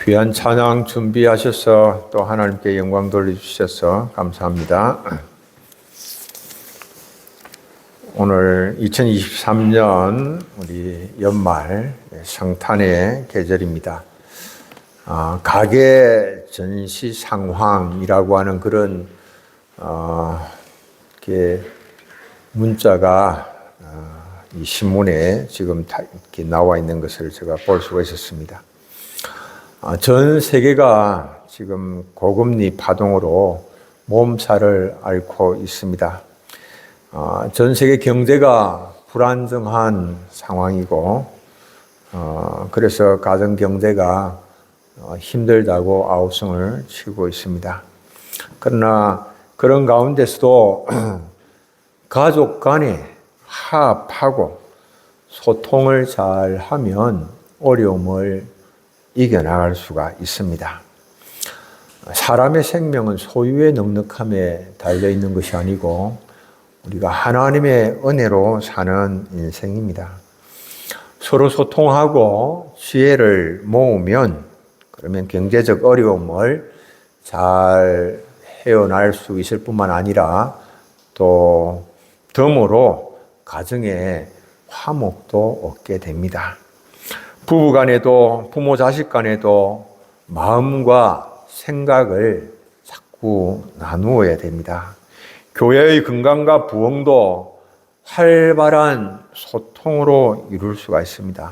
귀한 찬양 준비하셔서 또 하나님께 영광 돌려주셔서 감사합니다. 오늘 2023년 우리 연말 성탄의 계절입니다. 가계 전시 상황이라고 하는 그런 이렇게 문자가 이 신문에 지금 이렇게 나와 있는 것을 제가 볼 수가 있었습니다. 전 세계가 지금 고금리 파동으로 몸살을 앓고 있습니다. 전 세계 경제가 불안정한 상황이고, 그래서 가정 경제가 힘들다고 아우성을 치고 있습니다. 그러나 그런 가운데서도 가족 간에 화합하고 소통을 잘 하면 어려움을 이겨나갈 수가 있습니다. 사람의 생명은 소유의 넉넉함에 달려있는 것이 아니고 우리가 하나님의 은혜로 사는 인생입니다. 서로 소통하고 지혜를 모으면 그러면 경제적 어려움을 잘 헤어날 수 있을 뿐만 아니라 또 덤으로 가정의 화목도 얻게 됩니다. 부부 간에도 부모 자식 간에도 마음과 생각을 자꾸 나누어야 됩니다. 교회의 건강과 부흥도 활발한 소통으로 이룰 수가 있습니다.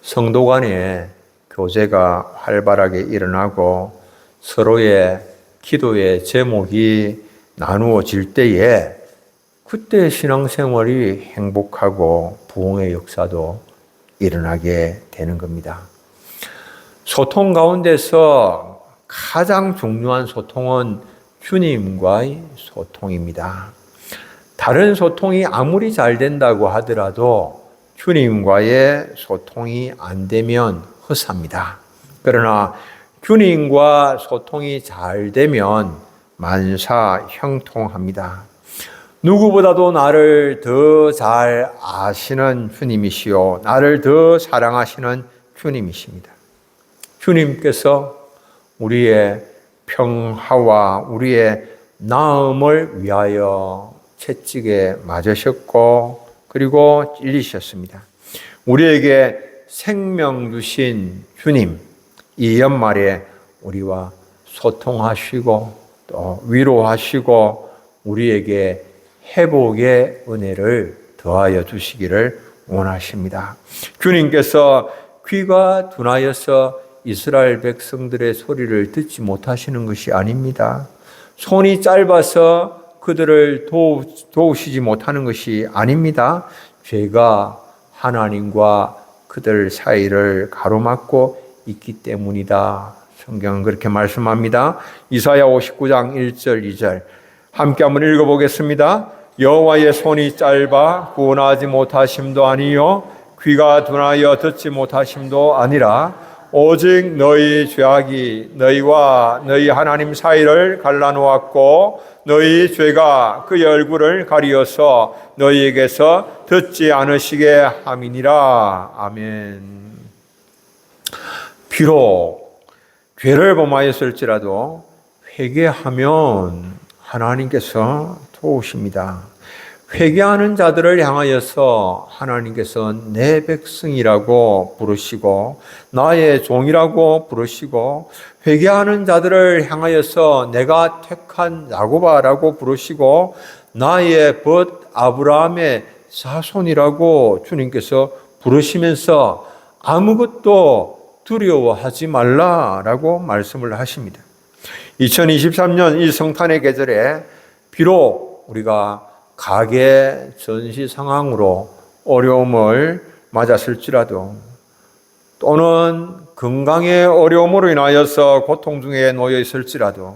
성도 간에 교제가 활발하게 일어나고 서로의 기도의 제목이 나누어질 때에 그때 신앙생활이 행복하고 부흥의 역사도 일어나게 되는 겁니다. 소통 가운데서 가장 중요한 소통은 주님과의 소통입니다. 다른 소통이 아무리 잘 된다고 하더라도 주님과의 소통이 안 되면 허사입니다. 그러나 주님과 소통이 잘 되면 만사형통합니다. 누구보다도 나를 더 잘 아시는 주님이시요 나를 더 사랑하시는 주님이십니다. 주님께서 우리의 평화와 우리의 나음을 위하여 채찍에 맞으셨고 그리고 찔리셨습니다. 우리에게 생명 주신 주님, 이 연말에 우리와 소통하시고 또 위로하시고 우리에게 회복의 은혜를 더하여 주시기를 원하십니다. 주님께서 귀가 둔하여서 이스라엘 백성들의 소리를 듣지 못하시는 것이 아닙니다. 손이 짧아서 그들을 도우시지 못하는 것이 아닙니다. 죄가 하나님과 그들 사이를 가로막고 있기 때문이다. 성경은 그렇게 말씀합니다. 이사야 59장 1절 2절 함께 한번 읽어보겠습니다. 여호와의 손이 짧아 구원하지 못하심도 아니요 귀가 둔하여 듣지 못하심도 아니라 오직 너희 죄악이 너희와 너희 하나님 사이를 갈라놓았고 너희 죄가 그의 얼굴을 가리어서 너희에게서 듣지 않으시게 함이니라. 아멘. 비록 죄를 범하였을지라도 회개하면 하나님께서 도우십니다. 회개하는 자들을 향하여서 하나님께서 내 백성이라고 부르시고 나의 종이라고 부르시고 회개하는 자들을 향하여서 내가 택한 야곱아라고 부르시고 나의 벗 아브라함의 자손이라고 주님께서 부르시면서 아무것도 두려워하지 말라라고 말씀을 하십니다. 2023년 이 성탄의 계절에 비록 우리가 가계 전시 상황으로 어려움을 맞았을지라도 또는 건강의 어려움으로 인하여서 고통 중에 놓여 있을지라도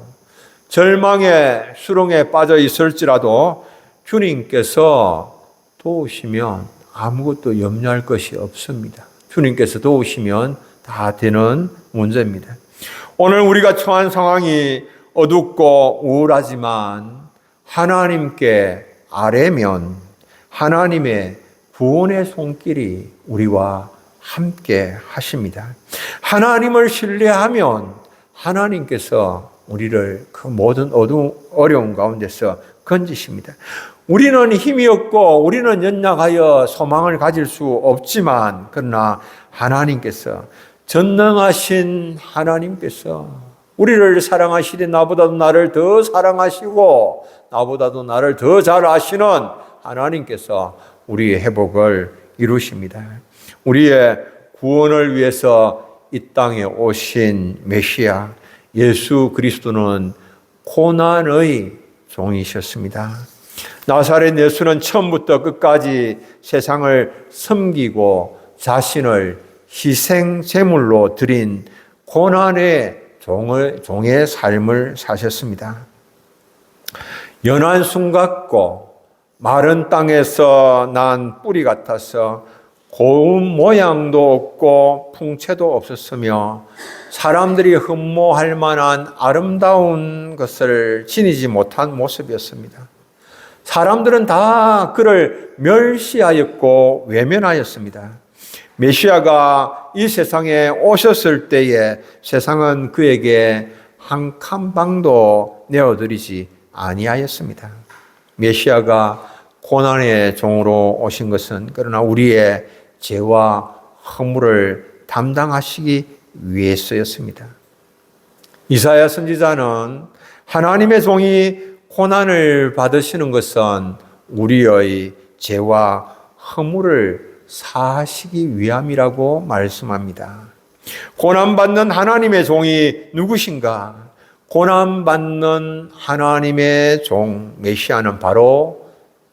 절망의 수렁에 빠져 있을지라도 주님께서 도우시면 아무것도 염려할 것이 없습니다. 주님께서 도우시면 다 되는 문제입니다. 오늘 우리가 처한 상황이 어둡고 우울하지만 하나님께 아뢰면 하나님의 구원의 손길이 우리와 함께 하십니다. 하나님을 신뢰하면 하나님께서 우리를 그 모든 어려움 가운데서 건지십니다. 우리는 힘이 없고 우리는 연약하여 소망을 가질 수 없지만, 그러나 하나님께서, 전능하신 하나님께서 우리를 사랑하시되 나보다도 나를 더 사랑하시고 나보다도 나를 더 잘 아시는 하나님께서 우리의 회복을 이루십니다. 우리의 구원을 위해서 이 땅에 오신 메시아 예수 그리스도는 고난의 종이셨습니다. 나사렛 예수는 처음부터 끝까지 세상을 섬기고 자신을 희생 제물로 드린 고난의 종의 삶을 사셨습니다. 연한 순 같고 마른 땅에서 난 뿌리 같아서 고운 모양도 없고 풍채도 없었으며 사람들이 흠모할 만한 아름다운 것을 지니지 못한 모습이었습니다. 사람들은 다 그를 멸시하였고 외면하였습니다. 메시아가 이 세상에 오셨을 때에 세상은 그에게 한 칸방도 내어드리지 아니하였습니다. 메시아가 고난의 종으로 오신 것은 그러나 우리의 죄와 허물을 담당하시기 위해서였습니다. 이사야 선지자는 하나님의 종이 고난을 받으시는 것은 우리의 죄와 허물을 사하시기 위함이라고 말씀합니다. 고난받는 하나님의 종이 누구신가? 고난받는 하나님의 종 메시아는 바로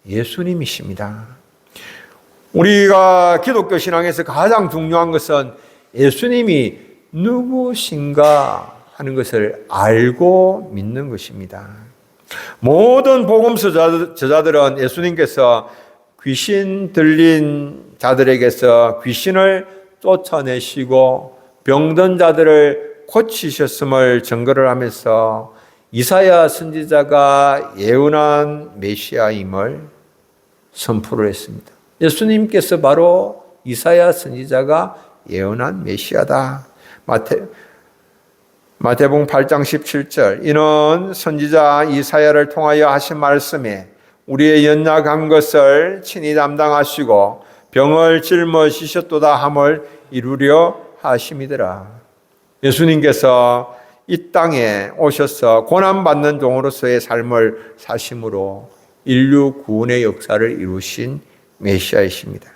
예수님이십니다. 우리가 기독교 신앙에서 가장 중요한 것은 예수님이 누구신가 하는 것을 알고 믿는 것입니다. 모든 복음서 저자들은 예수님께서 귀신 들린 자들에게서 귀신을 쫓아내시고 병든 자들을 고치셨음을 증거를 하면서 이사야 선지자가 예언한 메시아임을 선포를 했습니다. 예수님께서 바로 이사야 선지자가 예언한 메시아다. 마태복음 8장 17절, 이는 선지자 이사야를 통하여 하신 말씀에 우리의 연약한 것을 친히 담당하시고 병을 짊어지셨도다 함을 이루려 하심이더라. 예수님께서 이 땅에 오셔서 고난받는 종으로서의 삶을 사심으로 인류 구원의 역사를 이루신 메시아이십니다.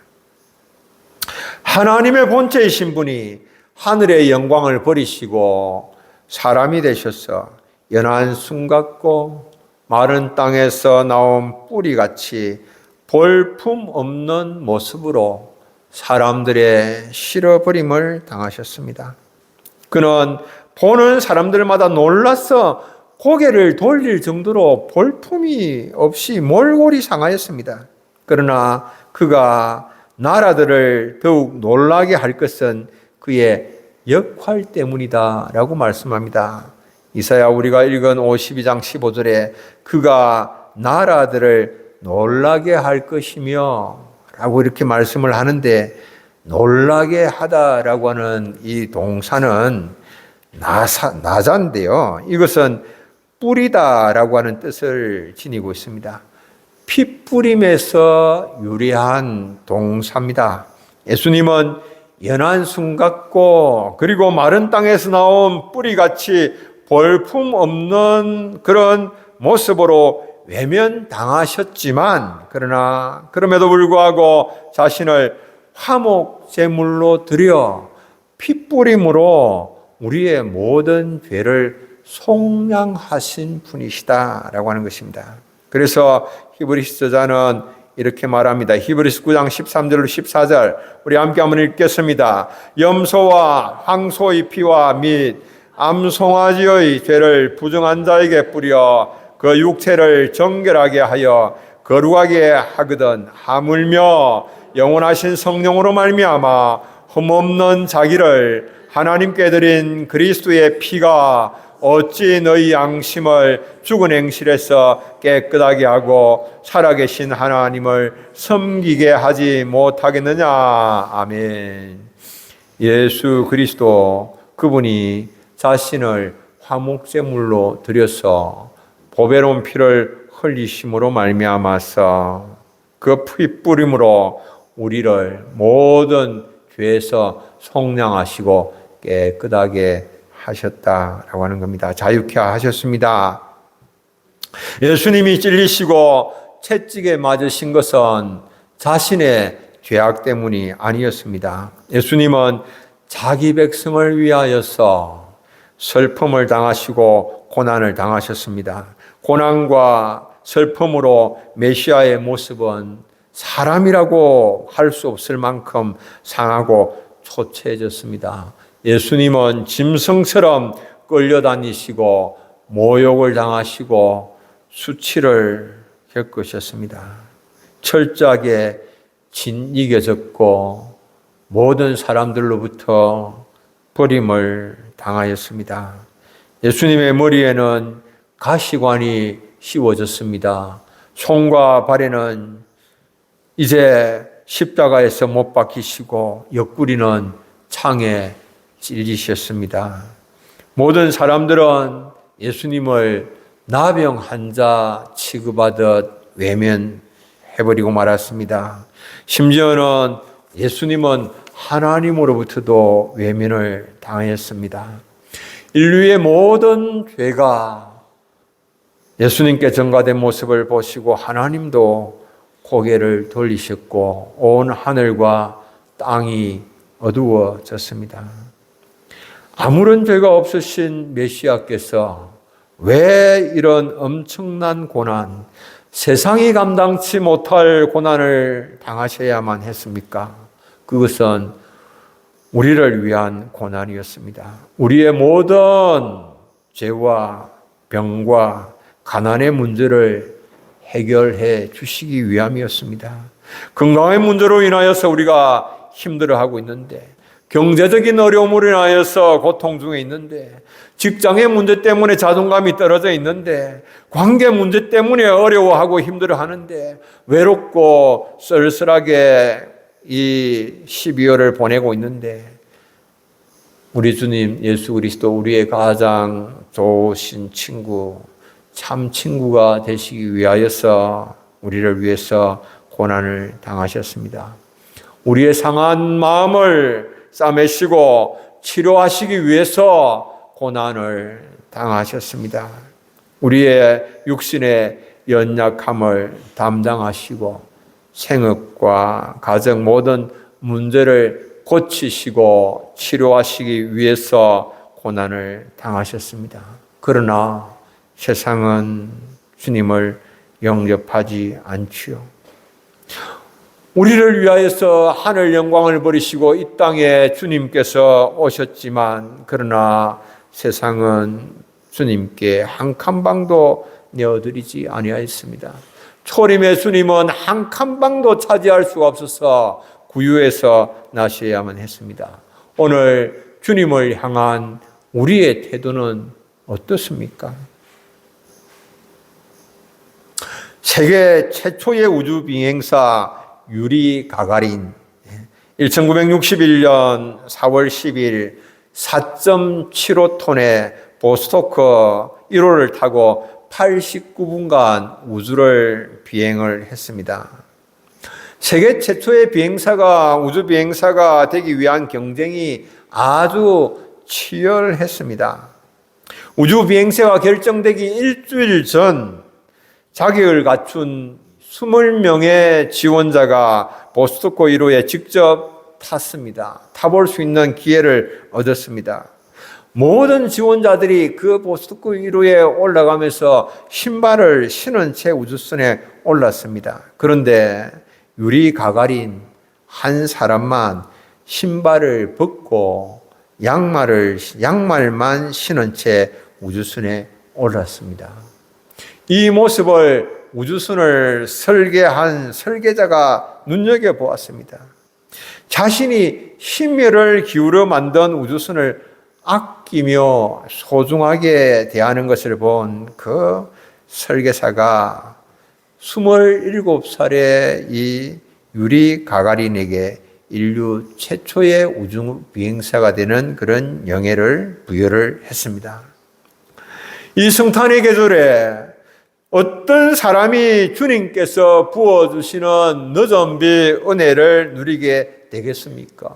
하나님의 본체이신 분이 하늘의 영광을 버리시고 사람이 되셔서 연한 순 같고 마른 땅에서 나온 뿌리같이 볼품 없는 모습으로 사람들의 실어버림을 당하셨습니다. 그는 보는 사람들마다 놀라서 고개를 돌릴 정도로 볼품이 없이 몰골이 상하였습니다. 그러나 그가 나라들을 더욱 놀라게 할 것은 그의 역할 때문이다라고 말씀합니다. 이사야 우리가 읽은 52장 15절에 그가 나라들을 놀라게 할 것이며 라고 이렇게 말씀을 하는데, 놀라게 하다라고 하는 이 동사는 나자인데요. 이것은 뿌리다라고 하는 뜻을 지니고 있습니다. 핏뿌림에서 유래한 동사입니다. 예수님은 연한 순 같고 그리고 마른 땅에서 나온 뿌리같이 볼품 없는 그런 모습으로 외면당하셨지만, 그러나 그럼에도 불구하고 자신을 화목 제물로 드려 핏뿌림으로 우리의 모든 죄를 속량하신 분이시다라고 하는 것입니다. 그래서 히브리서자는 이렇게 말합니다. 히브리서 9장 13절로 14절 우리 함께 한번 읽겠습니다. 염소와 황소의 피와 및 암송아지의 죄를 부정한 자에게 뿌려 그 육체를 정결하게 하여 거룩하게 하거든 하물며 영원하신 성령으로 말미암아 흠없는 자기를 하나님께 드린 그리스도의 피가 어찌 너희 양심을 죽은 행실에서 깨끗하게 하고 살아계신 하나님을 섬기게 하지 못하겠느냐. 아멘. 예수 그리스도 그분이 자신을 화목제물로 드려서 보배로운 피를 흘리심으로 말미암아서 그 피 뿌림으로 우리를 모든 죄에서 속량하시고 깨끗하게 하셨다라고 하는 겁니다. 자유케 하셨습니다. 예수님이 찔리시고 채찍에 맞으신 것은 자신의 죄악 때문이 아니었습니다. 예수님은 자기 백성을 위하여서 슬픔을 당하시고 고난을 당하셨습니다. 고난과 슬픔으로 메시아의 모습은 사람이라고 할 수 없을 만큼 상하고 초췌해졌습니다. 예수님은 짐승처럼 끌려다니시고 모욕을 당하시고 수치를 겪으셨습니다. 철저하게 짓이겨졌고 모든 사람들로부터 버림을 당하였습니다. 예수님의 머리에는 가시관이 씌워졌습니다. 손과 발에는 이제 십자가에서 못 박히시고 옆구리는 창에 찔리셨습니다. 모든 사람들은 예수님을 나병 환자 취급하듯 외면해버리고 말았습니다. 심지어는 예수님은 하나님으로부터도 외면을 당하였습니다. 인류의 모든 죄가 예수님께 전가된 모습을 보시고 하나님도 고개를 돌리셨고 온 하늘과 땅이 어두워졌습니다. 아무런 죄가 없으신 메시아께서 왜 이런 엄청난 고난, 세상이 감당치 못할 고난을 당하셔야만 했습니까? 그것은 우리를 위한 고난이었습니다. 우리의 모든 죄와 병과 가난의 문제를 해결해 주시기 위함이었습니다. 건강의 문제로 인하여서 우리가 힘들어하고 있는데, 경제적인 어려움으로 인하여서 고통 중에 있는데, 직장의 문제 때문에 자존감이 떨어져 있는데, 관계 문제 때문에 어려워하고 힘들어하는데, 외롭고 쓸쓸하게 이 12월을 보내고 있는데, 우리 주님 예수 그리스도 우리의 가장 좋으신 친구, 참 친구가 되시기 위하여서 우리를 위해서 고난을 당하셨습니다. 우리의 상한 마음을 싸매시고 치료하시기 위해서 고난을 당하셨습니다. 우리의 육신의 연약함을 담당하시고 생업과 가정 모든 문제를 고치시고 치료하시기 위해서 고난을 당하셨습니다. 그러나 세상은 주님을 영접하지 않지요. 우리를 위하여서 하늘 영광을 버리시고 이 땅에 주님께서 오셨지만, 그러나 세상은 주님께 한 칸방도 내어드리지 아니하였습니다. 초림의 주님은 한 칸방도 차지할 수가 없어서 구유에서 나셔야만 했습니다. 오늘 주님을 향한 우리의 태도는 어떻습니까? 세계 최초의 우주 비행사 유리 가가린 1961년 4월 10일 4.75톤의 보스토크 1호를 타고 89분간 우주를 비행을 했습니다. 세계 최초의 비행사가 우주 비행사가 되기 위한 경쟁이 아주 치열했습니다. 우주 비행사가 결정되기 일주일 전 자격을 갖춘 20명의 지원자가 보스토크 1호에 직접 탔습니다. 타볼 수 있는 기회를 얻었습니다. 모든 지원자들이 그 보스토크 1호에 올라가면서 신발을 신은 채 우주선에 올랐습니다. 그런데 유리 가가린 한 사람만 신발을 벗고 양말만 신은 채 우주선에 올랐습니다. 이 모습을 우주선을 설계한 설계자가 눈여겨보았습니다. 자신이 심혈을 기울여 만든 우주선을 아끼며 소중하게 대하는 것을 본 그 설계사가 27살의 이 유리 가가린에게 인류 최초의 우주 비행사가 되는 그런 영예를 부여를 했습니다. 이 성탄의 계절에 어떤 사람이 주님께서 부어주시는 늦은 비 은혜를 누리게 되겠습니까?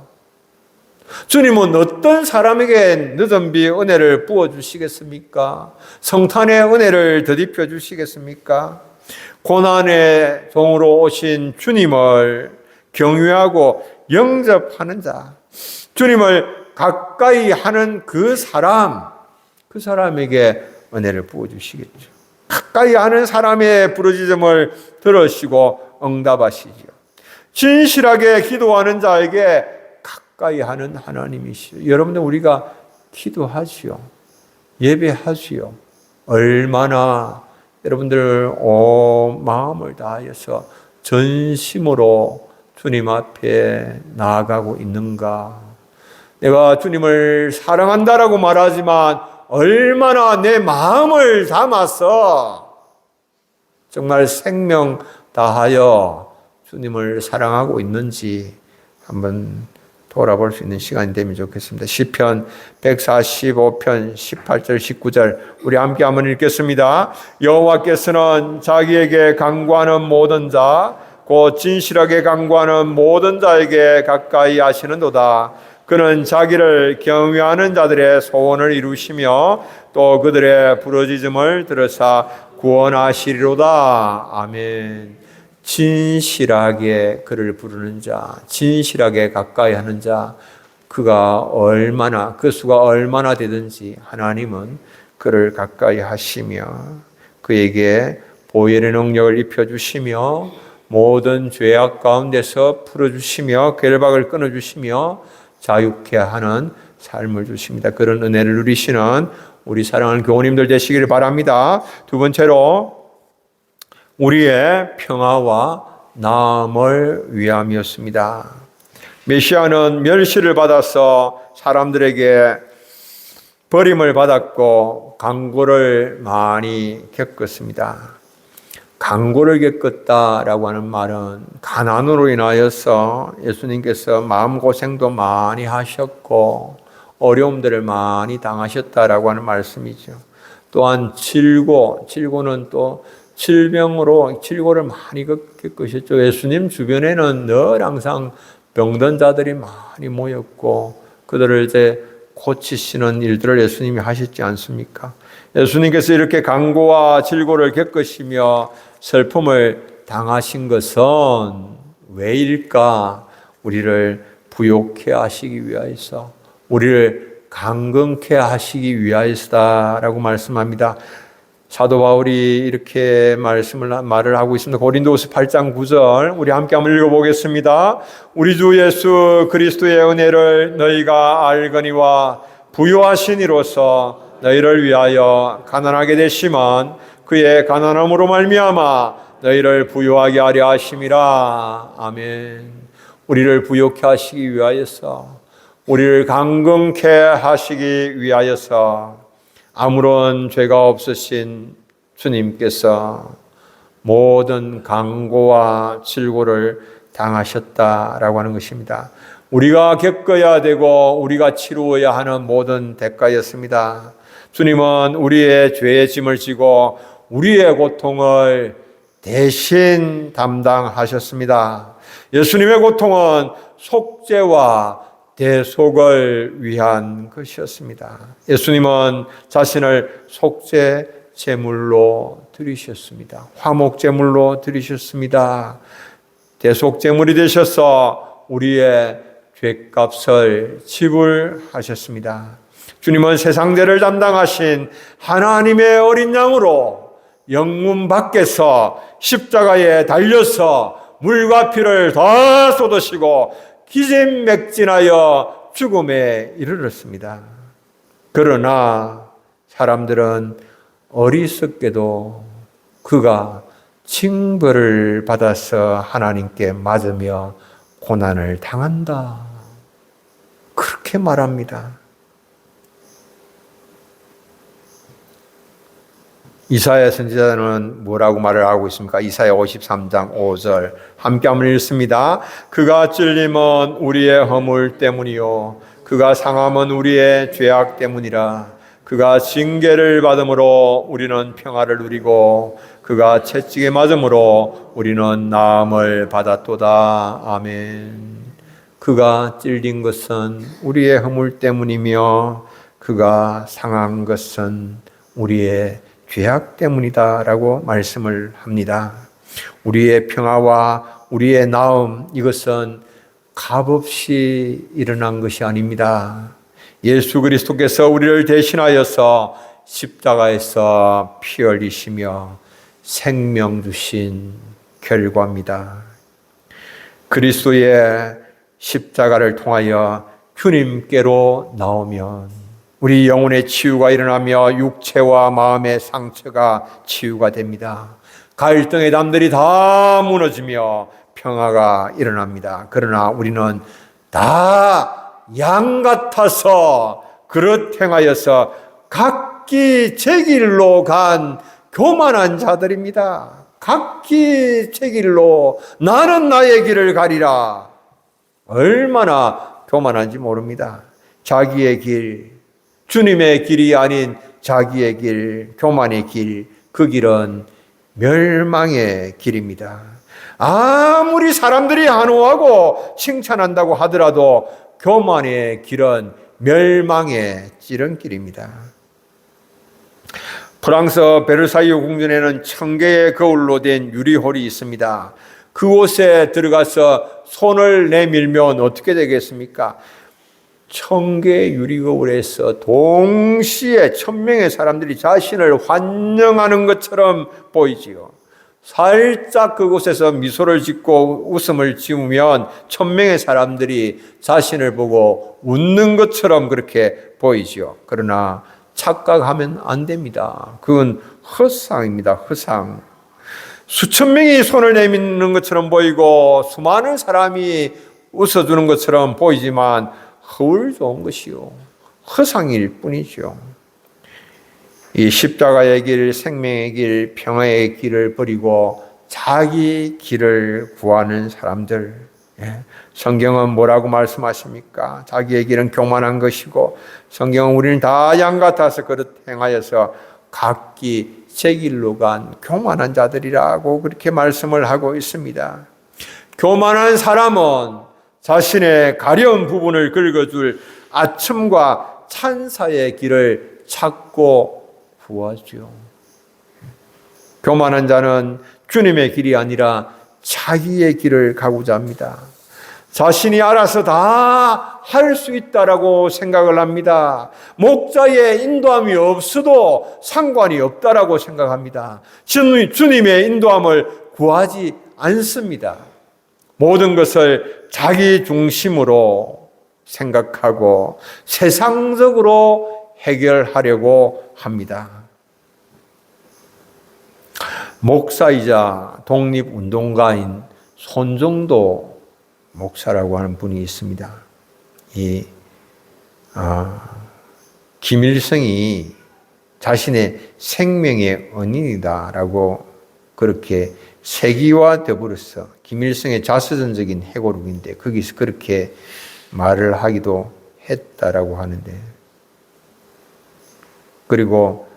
주님은 어떤 사람에게 늦은 비 은혜를 부어주시겠습니까? 성탄의 은혜를 더딥혀 주시겠습니까? 고난의 종으로 오신 주님을 경외하고 영접하는 자, 주님을 가까이 하는 그 사람에게 은혜를 부어주시겠죠. 가까이 하는 사람의 부르짖음을 들으시고 응답하시죠. 진실하게 기도하는 자에게 가까이 하는 하나님이시죠. 여러분들, 우리가 기도하지요. 예배하지요. 얼마나 여러분들 온 마음을 다해서 전심으로 주님 앞에 나아가고 있는가? 내가 주님을 사랑한다라고 말하지만 얼마나 내 마음을 담아서 정말 생명 다하여 주님을 사랑하고 있는지 한번 돌아볼 수 있는 시간이 되면 좋겠습니다. 시편 145편 18절 19절 우리 함께 한번 읽겠습니다. 여호와께서는 자기에게 간구하는 모든 자 곧 진실하게 간구하는 모든 자에게 가까이 하시는도다. 그는 자기를 경외하는 자들의 소원을 이루시며 또 그들의 부르짖음을 들으사 구원하시리로다. 아멘. 진실하게 그를 부르는 자, 진실하게 가까이 하는 자, 그 수가 얼마나 되든지 하나님은 그를 가까이 하시며 그에게 보혈의 능력을 입혀주시며 모든 죄악 가운데서 풀어주시며 결박을 끊어주시며 자유케 하는 삶을 주십니다. 그런 은혜를 누리시는 우리 사랑하는 교우님들 되시기를 바랍니다. 두 번째로 우리의 평화와 나음을 위함이었습니다. 메시아는 멸시를 받아서 사람들에게 버림을 받았고 강고를 많이 겪었습니다. 강고를 겪었다라고 하는 말은 가난으로 인하여서 예수님께서 마음고생도 많이 하셨고 어려움들을 많이 당하셨다라고 하는 말씀이죠. 또한 질고는 또 질고를 많이 겪으셨죠. 예수님 주변에는 늘 항상 병든 자들이 많이 모였고 그들을 이제 고치시는 일들을 예수님이 하셨지 않습니까? 예수님께서 이렇게 강고와 질고를 겪으시며 슬픔을 당하신 것은 왜일까? 우리를 부욕해 하시기 위하여서, 우리를 강건케 하시기 위하여서다라고 말씀합니다. 사도 바울이 이렇게 말을 하고 있습니다. 고린도후서 8장 9절 우리 함께 한번 읽어보겠습니다. 우리 주 예수 그리스도의 은혜를 너희가 알거니와 부요하신 이로써 너희를 위하여 가난하게 되시면 그의 가난함으로 말미암아 너희를 부요하게 하려 하심이라. 아멘. 우리를 부요케 하시기 위하여서, 우리를 강건케 하시기 위하여서 아무런 죄가 없으신 주님께서 모든 강고와 질고를 당하셨다라고 하는 것입니다. 우리가 겪어야 되고 우리가 치루어야 하는 모든 대가였습니다. 주님은 우리의 죄의 짐을 지고 우리의 고통을 대신 담당하셨습니다. 예수님의 고통은 속죄와 대속을 위한 것이었습니다. 예수님은 자신을 속죄 제물로 드리셨습니다. 화목 제물로 드리셨습니다. 대속 제물이 되셔서 우리의 죄값을 지불하셨습니다. 주님은 세상죄를 담당하신 하나님의 어린 양으로 영문 밖에서 십자가에 달려서 물과 피를 다 쏟으시고 기진맥진하여 죽음에 이르렀습니다. 그러나 사람들은 어리석게도 그가 징벌을 받아서 하나님께 맞으며 고난을 당한다, 그렇게 말합니다. 이사야 선지자는 뭐라고 말을 하고 있습니까? 이사야 53장 5절 함께 한번 읽습니다. 그가 찔림은 우리의 허물 때문이요 그가 상함은 우리의 죄악 때문이라. 그가 징계를 받음으로 우리는 평화를 누리고 그가 채찍에 맞음으로 우리는 나음을 받았도다. 아멘. 그가 찔린 것은 우리의 허물 때문이며 그가 상한 것은 우리의 죄악 때문이다라고 말씀을 합니다. 우리의 평화와 우리의 나음, 이것은 값없이 일어난 것이 아닙니다. 예수 그리스도께서 우리를 대신하여서 십자가에서 피 흘리시며 생명 주신 결과입니다. 그리스도의 십자가를 통하여 주님께로 나오면 우리 영혼의 치유가 일어나며 육체와 마음의 상처가 치유가 됩니다. 갈등의 담들이 다 무너지며 평화가 일어납니다. 그러나 우리는 다 양 같아서 그릇 행하여서 각기 제 길로 간 교만한 자들입니다. 각기 제 길로 나는 나의 길을 가리라. 얼마나 교만한지 모릅니다. 자기의 길, 주님의 길이 아닌 자기의 길, 교만의 길, 그 길은 멸망의 길입니다. 아무리 사람들이 환호하고 칭찬한다고 하더라도 교만의 길은 멸망의 지름길입니다. 프랑스 베르사유 궁전에는 1000개의 거울로 된 유리홀이 있습니다. 그곳에 들어가서 손을 내밀면 어떻게 되겠습니까? 1000개의 유리거울에서 동시에 1000명의 사람들이 자신을 환영하는 것처럼 보이지요. 살짝 그곳에서 미소를 짓고 웃음을 지으면 1000명의 사람들이 자신을 보고 웃는 것처럼 그렇게 보이지요. 그러나 착각하면 안 됩니다. 그건 허상입니다. 허상. 수천 명이 손을 내미는 것처럼 보이고 수많은 사람이 웃어주는 것처럼 보이지만 허울 좋은 것이요 허상일 뿐이죠. 이 십자가의 길, 생명의 길, 평화의 길을 버리고 자기 길을 구하는 사람들. 성경은 뭐라고 말씀하십니까? 자기의 길은 교만한 것이고 성경은 우리는 다 양 같아서 그릇 행하여서 각기 제 길로 간 교만한 자들이라고 그렇게 말씀을 하고 있습니다. 교만한 사람은 자신의 가려운 부분을 긁어줄 아첨과 찬사의 길을 찾고 구하죠. 교만한 자는 주님의 길이 아니라 자기의 길을 가고자 합니다. 자신이 알아서 다 할 수 있다라고 생각을 합니다. 목자의 인도함이 없어도 상관이 없다라고 생각합니다. 주님의 인도함을 구하지 않습니다. 모든 것을 자기 중심으로 생각하고 세상적으로 해결하려고 합니다. 목사이자 독립운동가인 손정도 목사라고 하는 분이 있습니다. 김일성이 자신의 생명의 은인이다라고 그렇게 세기와 더불어서 김일성의 자서전적인 회고록인데 거기서 그렇게 말을 하기도 했다라고 하는데, 그리고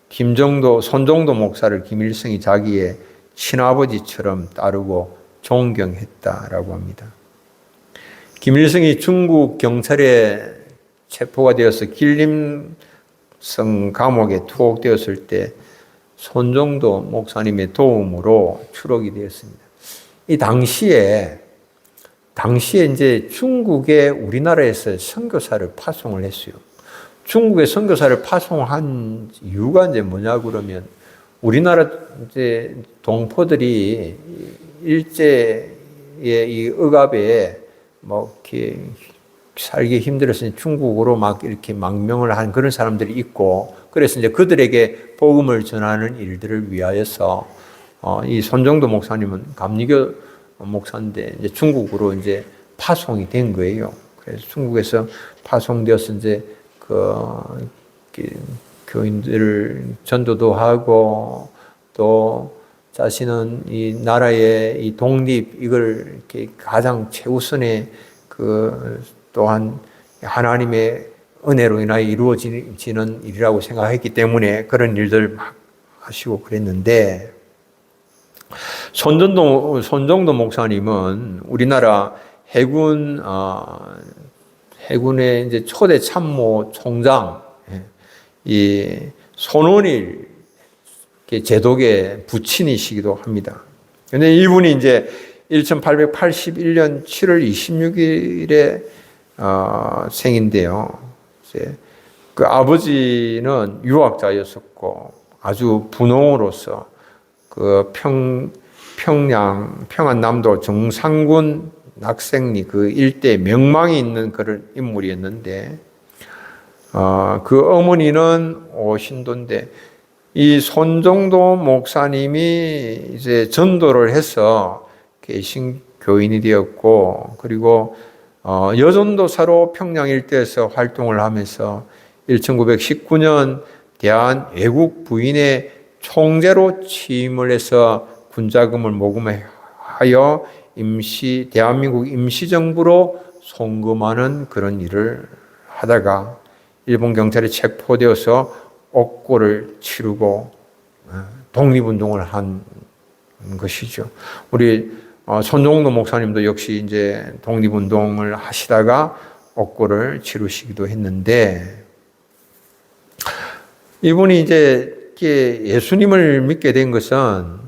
손정도 목사를 김일성이 자기의 친아버지처럼 따르고 존경했다라고 합니다. 김일성이 중국 경찰에 체포가 되어서 길림성 감옥에 투옥되었을 때 손정도 목사님의 도움으로 추록이 되었습니다. 이 당시에 이제 중국에 우리나라에서 선교사를 파송을 했어요. 중국에 선교사를 파송한 이유가 이제 뭐냐 그러면 우리나라 이제 동포들이 일제의 이 억압에 뭐 이렇게 살기 힘들어서 중국으로 막 이렇게 망명을 한 그런 사람들이 있고, 그래서 이제 그들에게 복음을 전하는 일들을 위하여서 이 손정도 목사님은 감리교 목사인데 이제 중국으로 이제 파송이 된 거예요. 그래서 중국에서 파송되어서 이제 교인들을 전도도 하고 또 자신은 이 나라의 이 독립 이걸 이렇게 가장 최우선의 또한 하나님의 은혜로 인하여 이루어지는 일이라고 생각했기 때문에 그런 일들 막 하시고 그랬는데 손정도 목사님은 우리나라 해군의 이제 초대 참모 총장 이 손원일 제독의 부친이시기도 합니다. 그런데 이분이 이제 1881년 7월 26일에 생인데요. 이제 그 아버지는 유학자였었고 아주 분홍으로서 그 평안남도 정상군 낙생리 그 일대 명망이 있는 그런 인물이었는데 그 어머니는 오신도인데 이 손정도 목사님이 이제 전도를 해서 개신 교인이 되었고 그리고 여전도사로 평양 일대에서 활동을 하면서 1919년 대한 외국 부인의 총재로 취임을 해서 군자금을 모금하여 대한민국 임시정부로 송금하는 그런 일을 하다가 일본 경찰에 체포되어서 옥고를 치르고 독립운동을 한 것이죠. 우리 손정도 목사님도 역시 이제 독립운동을 하시다가 옥고를 치르시기도 했는데 이분이 이제 예수님을 믿게 된 것은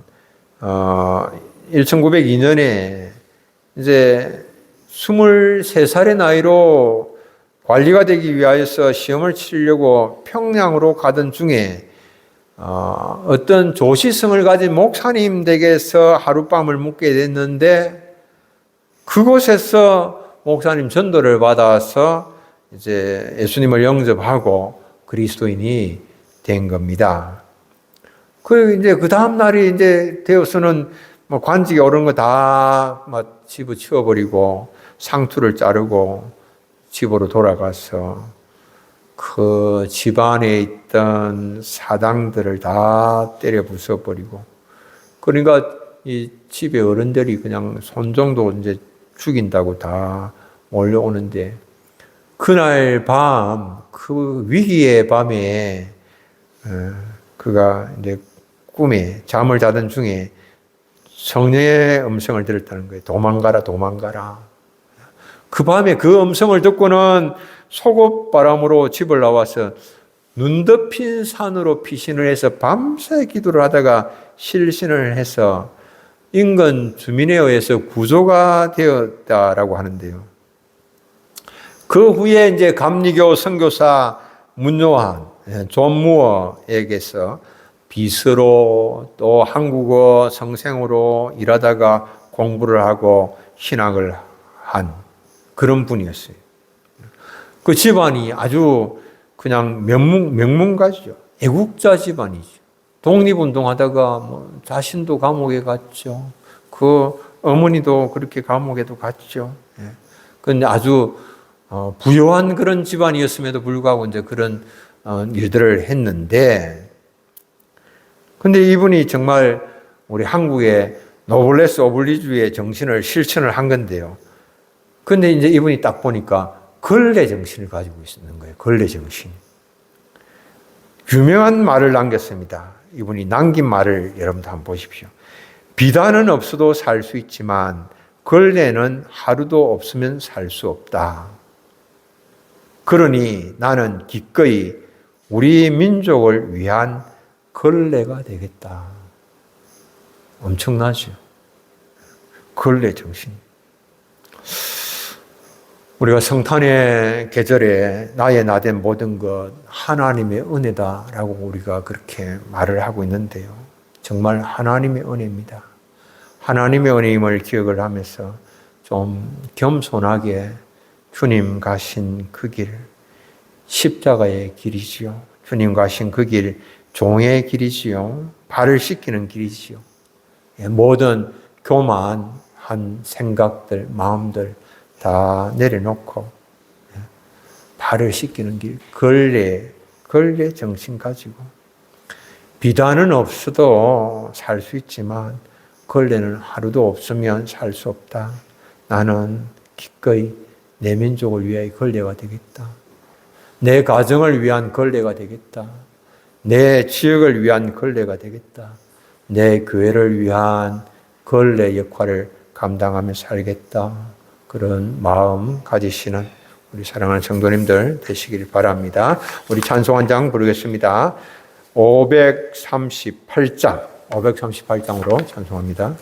1902년에 이제 23살의 나이로 관리가 되기 위하여서 시험을 치려고 평양으로 가던 중에 어떤 조시성을 가진 목사님 댁에서 하룻밤을 묵게 됐는데 그곳에서 목사님 전도를 받아서 이제 예수님을 영접하고 그리스도인이 된 겁니다. 이제 그 다음 날이 이제 되어서는 뭐 관직에 오른 거 다 집어치워 버리고 상투를 자르고 집으로 돌아가서 그 집안에 있던 사당들을 다 때려 부숴버리고 그러니까 이 집의 어른들이 그냥 손정도 이제 죽인다고 다 몰려오는데 그날 밤 그 위기의 밤에 그가 이제 꿈에 잠을 자던 중에 성령의 음성을 들었다는 거예요. 도망가라, 도망가라. 그 밤에 그 음성을 듣고는 속옷바람으로 집을 나와서 눈 덮인 산으로 피신을 해서 밤새 기도를 하다가 실신을 해서 인근 주민에 의해서 구조가 되었다라고 하는데요. 그 후에 이제 감리교 선교사 문요한 존무어에게서 비서로 또 한국어 성생으로 일하다가 공부를 하고 신학을 한 그런 분이었어요. 그 집안이 아주 그냥 명문가죠. 애국자 집안이죠. 독립운동하다가 자신도 감옥에 갔죠. 그 어머니도 그렇게 감옥에도 갔죠. 그런데 아주 부유한 그런 집안이었음에도 불구하고 이제 그런 일들을 했는데, 근데 이분이 정말 우리 한국의 노블레스 오블리주의 정신을 실천을 한 건데요. 근데 이제 이분이 딱 보니까 근래 정신을 가지고 있는 거예요. 근래 정신. 유명한 말을 남겼습니다. 이분이 남긴 말을 여러분도 한번 보십시오. 비단은 없어도 살 수 있지만 근래는 하루도 없으면 살 수 없다. 그러니 나는 기꺼이 우리 민족을 위한 근래가 되겠다. 엄청나죠? 근래 정신. 우리가 성탄의 계절에 나의 나된 모든 것 하나님의 은혜다라고 우리가 그렇게 말을 하고 있는데요. 정말 하나님의 은혜입니다. 하나님의 은혜임을 기억을 하면서 좀 겸손하게 주님 가신 그 길, 십자가의 길이지요. 주님 가신 그 길, 종의 길이지요. 발을 씻기는 길이지요. 모든 교만한 생각들, 마음들 다 내려놓고 발을 씻기는 길, 근래 걸레 정신 가지고 비단은 없어도 살 수 있지만 걸레는 하루도 없으면 살 수 없다. 나는 기꺼이 내 민족을 위하여 걸레가 되겠다. 내 가정을 위한 걸레가 되겠다. 내 지역을 위한 걸레가 되겠다. 내 교회를 위한 걸레 역할을 감당하며 살겠다. 그런 마음 가지시는 우리 사랑하는 성도님들 되시길 바랍니다. 우리 찬송 한 장 부르겠습니다. 538장, 538장으로 찬송합니다.